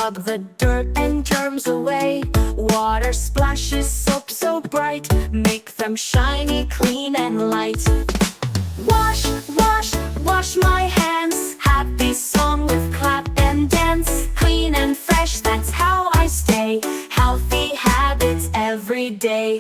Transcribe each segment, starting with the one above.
Scrub the dirt and germs away. Water splashes soap so bright, make them shiny, clean and light. Wash, wash, wash my hands. Happy song with clap and dance. Clean and fresh, that's how I stay. Healthy habits every day.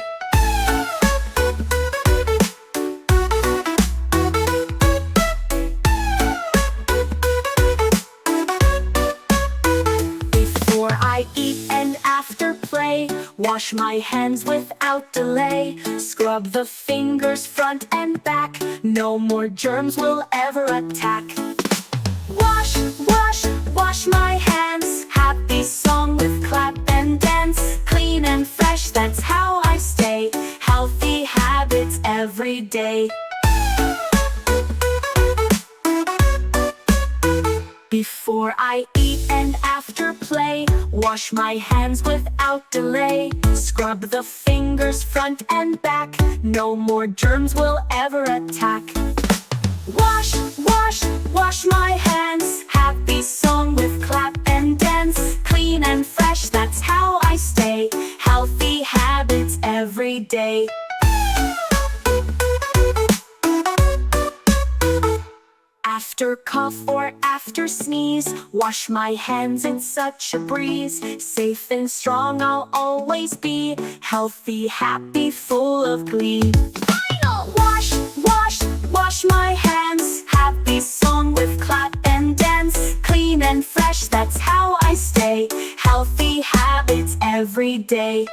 Before I eat and after play, wash my hands without delay. Scrub the fingers front and back, no more germs will ever attack. Wash, wash, wash my hands. Happy song with clap and dance. Clean and fresh, that's how I stay. Healthy habits every day. Before I eat and after play, wash my hands without delay. Scrub the fingers front and back, no more germs will ever attack. Wash, wash, wash my hands. Happy song with clap and dance. Clean and fresh, that's how I stay. Healthy habits every day. After cough or after sneeze, wash my hands in such a breeze. Safe and strong I'll always be. Healthy, happy, full of glee. Wash, wash, wash my hands. Happy song with clap and dance. Clean and fresh, that's how I stay. Healthy habits every day.